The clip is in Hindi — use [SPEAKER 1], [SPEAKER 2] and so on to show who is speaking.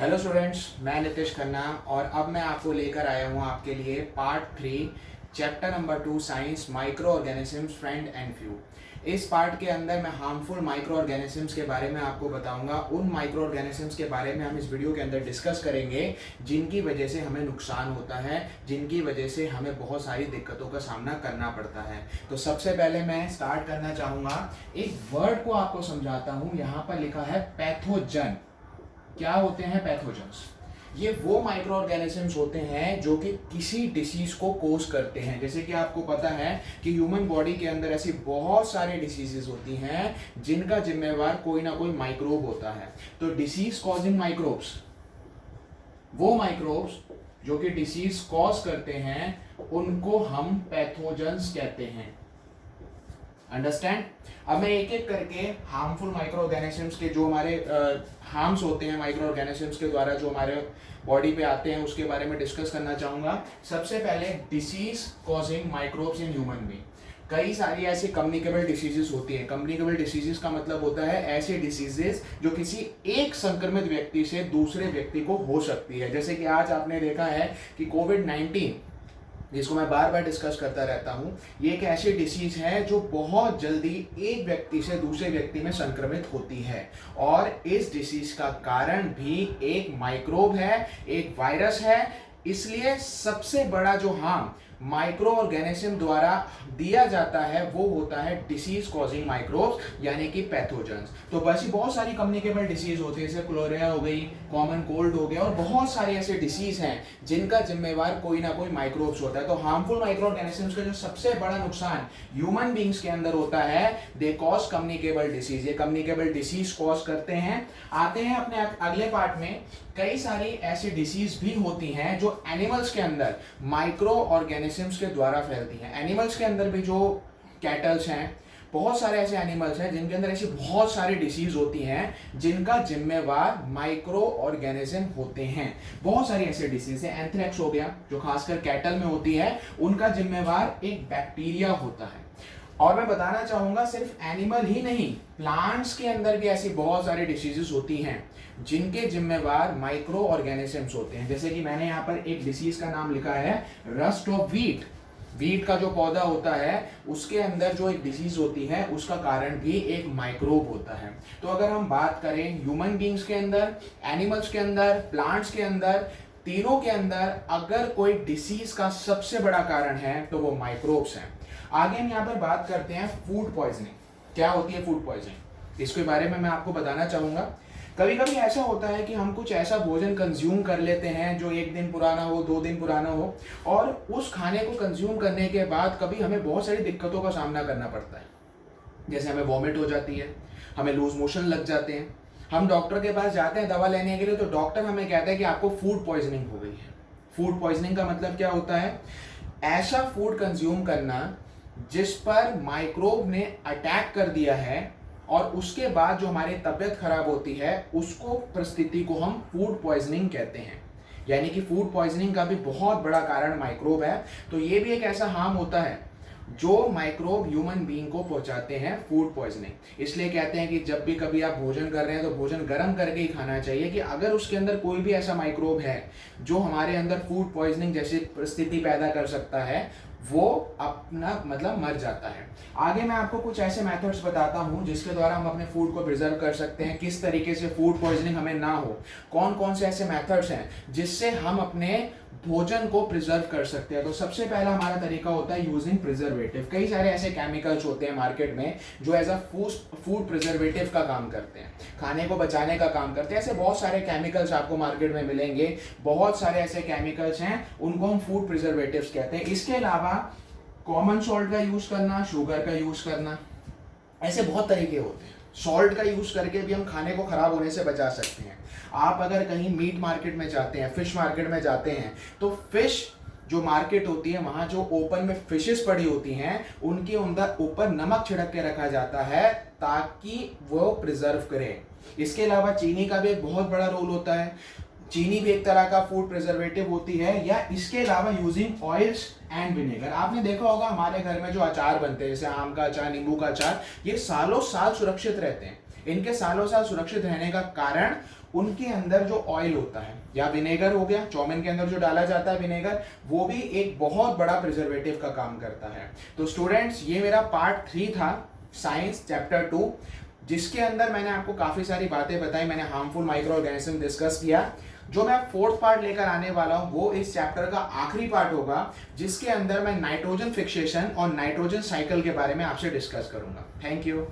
[SPEAKER 1] हेलो स्टूडेंट्स, मैं नितिश खन्ना और अब मैं आपको लेकर आया हूँ आपके लिए part 3 chapter number 2 science micro organisms friend and few. इस पार्ट के अंदर मैं हार्मफुल माइक्रो ऑर्गेनिजम्स के बारे में आपको बताऊंगा। उन माइक्रो ऑर्गेनिजम्स के बारे में हम इस वीडियो के अंदर डिस्कस करेंगे जिनकी वजह से हमें नुकसान होता है, जिनकी वजह से हमें बहुत सारी दिक्कतों का सामना करना पड़ता है। तो सबसे पहले मैं स्टार्ट करना चाहूँगा, एक वर्ड को आपको समझाता हूँ। यहाँ पर लिखा है पैथोजन। क्या होते हैं पैथोजेंस? ये वो माइक्रो ऑर्गेनिजम्स होते हैं जो कि किसी डिसीज को कोज करते हैं। जैसे कि आपको पता है कि ह्यूमन बॉडी के अंदर ऐसी बहुत सारे डिसीजेस होती हैं जिनका जिम्मेवार कोई ना कोई माइक्रोब होता है। तो डिसीज कॉजिंग माइक्रोब्स, वो माइक्रोब्स जो कि डिसीज कॉज करते हैं, उनको हम पैथोजेंस कहते हैं। अंडरस्टैंड? अब मैं एक एक करके हार्मफुल माइक्रो ऑर्गेनिजम्स के जो हमारे हार्म्स होते हैं माइक्रो ऑर्गेनिजम्स के द्वारा जो हमारे बॉडी पे आते हैं उसके बारे में डिस्कस करना चाहूंगा। सबसे पहले disease causing microbes in human being. कई सारी ऐसी कम्युनिकेबल डिसीजेस होती हैं। कम्युनिकेबल डिसीजेस का मतलब होता है ऐसे डिसीजेस जो किसी एक संक्रमित व्यक्ति से दूसरे व्यक्ति को हो सकती है। जैसे कि आज आपने देखा है कि कोविड-19, जिसको मैं बार बार डिस्कस करता रहता हूँ, ये एक ऐसी डिसीज है जो बहुत जल्दी एक व्यक्ति से दूसरे व्यक्ति में संक्रमित होती है। और इस डिसीज का कारण भी एक माइक्रोब है, एक वायरस है। इसलिए सबसे बड़ा जो हार्म माइक्रो ऑर्गेनिज्म द्वारा दिया जाता है वो होता है डिसीज कॉजिंग माइक्रोब्स, यानी कि पैथोजेंस। तो बस बहुत सारी कम्युनिकेबल डिसीज होती है, जैसे क्लोरिया हो गई, कॉमन कोल्ड हो गया, और बहुत सारे ऐसे डिसीज हैं जिनका जिम्मेवार कोई ना कोई माइक्रोब्स होता है। तो हार्मफुल माइक्रो ऑर्गेनिजम्स का जो सबसे बड़ा नुकसान ह्यूमन बींग्स के अंदर होता है, दे कॉज कम्युनिकेबल डिसीज। ये कम्युनिकेबल डिसीज कॉज करते हैं। आते हैं अपने अगले पार्ट में। कई सारी ऐसी डिसीज भी होती हैं जो एनिमल्स के अंदर माइक्रो ऑर्गेनिजम्स के द्वारा फैलती हैं। एनिमल्स के अंदर भी जो कैटल्स हैं, बहुत सारे ऐसे एनिमल्स हैं जिनके अंदर ऐसी बहुत सारी डिसीज होती हैं जिनका जिम्मेवार माइक्रो ऑर्गेनिज्म होते हैं। बहुत सारी ऐसी डिसीज है। एंथ्रेक्स हो गया जो खासकर कैटल में होती है, उनका जिम्मेवार एक बैक्टीरिया होता है। और मैं बताना चाहूंगा सिर्फ एनिमल ही नहीं, प्लांट्स के अंदर भी ऐसी बहुत सारी डिसीजेस होती हैं जिनके जिम्मेवार माइक्रो ऑर्गेनिजम्स होते हैं। जैसे कि मैंने यहाँ पर एक डिसीज का नाम लिखा है, रस्ट ऑफ व्हीट। व्हीट का जो पौधा होता है उसके अंदर जो एक डिसीज होती है उसका कारण भी एक माइक्रोब होता है। तो अगर हम बात करें ह्यूमन बींग्स के अंदर, एनिमल्स के अंदर, प्लांट्स के अंदर, तीनों के अंदर अगर कोई डिसीज का सबसे बड़ा कारण है तो वो माइक्रोब्स हैं। आगे हम यहाँ पर बात करते हैं फूड पॉइजनिंग। क्या होती है फूड पॉइजनिंग, इसके बारे में मैं आपको बताना चाहूंगा। कभी कभी ऐसा होता है कि हम कुछ ऐसा भोजन कंज्यूम कर लेते हैं जो 1 दिन पुराना हो, 2 दिन पुराना हो, और उस खाने को कंज्यूम करने के बाद कभी हमें बहुत सारी दिक्कतों का सामना करना पड़ता है। जैसे हमें वॉमिट हो जाती है, हमें लूज मोशन लग जाते हैं, हम डॉक्टर के पास जाते हैं दवा लेने के लिए, तो डॉक्टर हमें कहता है कि आपको फूड पॉइजनिंग हो गई है। फूड पॉइजनिंग का मतलब क्या होता है? ऐसा फूड कंज्यूम करना जिस पर माइक्रोब ने अटैक कर दिया है और उसके बाद जो हमारी तबीयत खराब होती है, उसको परिस्थिति को हम फूड पॉइजनिंग कहते हैं। यानी कि फूड पॉइजनिंग का भी बहुत बड़ा कारण माइक्रोब है। तो ये भी एक ऐसा हार्म होता है जो माइक्रोब ह्यूमन बीइंग को पहुंचाते हैं, फूड पॉइजनिंग। इसलिए कहते हैं कि जब भी कभी आप भोजन कर रहे हैं तो भोजन गर्म करके ही खाना चाहिए, कि अगर उसके अंदर कोई भी ऐसा माइक्रोब है जो हमारे अंदर फूड पॉइजनिंग जैसी परिस्थिति पैदा कर सकता है, वो अपना मतलब मर जाता है। आगे मैं आपको कुछ ऐसे मेथड्स बताता हूं जिसके द्वारा हम अपने फूड को प्रिजर्व कर सकते हैं, किस तरीके से फूड पॉइजनिंग हमें ना हो। कौन कौन से ऐसे मेथड्स हैं जिससे हम अपने भोजन को प्रिजर्व कर सकते हैं। तो सबसे पहला हमारा तरीका होता है यूजिंग प्रिजर्वेटिव। कई सारे ऐसे केमिकल्स होते हैं मार्केट में जो एज अ फूड प्रिजर्वेटिव का काम करते हैं, खाने को बचाने का काम करते हैं। ऐसे बहुत सारे केमिकल्स आपको मार्केट में मिलेंगे, बहुत सारे ऐसे केमिकल्स हैं, उनको हम फूड प्रिजर्वेटिव्स कहते हैं। इसके अलावा कॉमन सॉल्ट का यूज करना, शुगर का यूज करना, ऐसे बहुत तरीके होते हैं। सॉल्ट का यूज करके भी हम खाने को खराब होने से बचा सकते हैं। आप अगर कहीं मीट मार्केट में जाते हैं, फिश मार्केट में जाते हैं, तो फिश जो मार्केट होती है वहां जो ओपन में फिशेस पड़ी होती हैं, उनके अंदर ऊपर नमक छिड़क के रखा जाता है ताकि वो प्रिजर्व करे। इसके अलावा चीनी का भी एक बहुत बड़ा रोल होता है। चीनी भी एक तरह का फूड प्रिजर्वेटिव होती है। या इसके अलावा यूजिंग ऑयल्स एंड विनेगर। आपने देखा होगा हमारे घर में जो अचार बनते हैं, जैसे आम का अचार, नींबू का अचार, ये सालों साल सुरक्षित रहते हैं। इनके सालों साल सुरक्षित रहने का कारण उनके अंदर जो ऑयल होता है या विनेगर हो गया, चाउमीन के अंदर जो डाला जाता है विनेगर, वो भी एक बहुत बड़ा प्रिजर्वेटिव का काम करता है। तो स्टूडेंट्स, ये मेरा पार्ट 3 था साइंस चैप्टर 2, जिसके अंदर मैंने आपको काफी सारी बातें बताई, मैंने हार्मफुल माइक्रो ऑर्गेनिज्म डिस्कस किया। जो मैं 4th पार्ट लेकर आने वाला हूं वो इस चैप्टर का आखिरी पार्ट होगा, जिसके अंदर मैं नाइट्रोजन फिक्सेशन और नाइट्रोजन साइकिल के बारे में आपसे डिस्कस करूंगा। Thank you.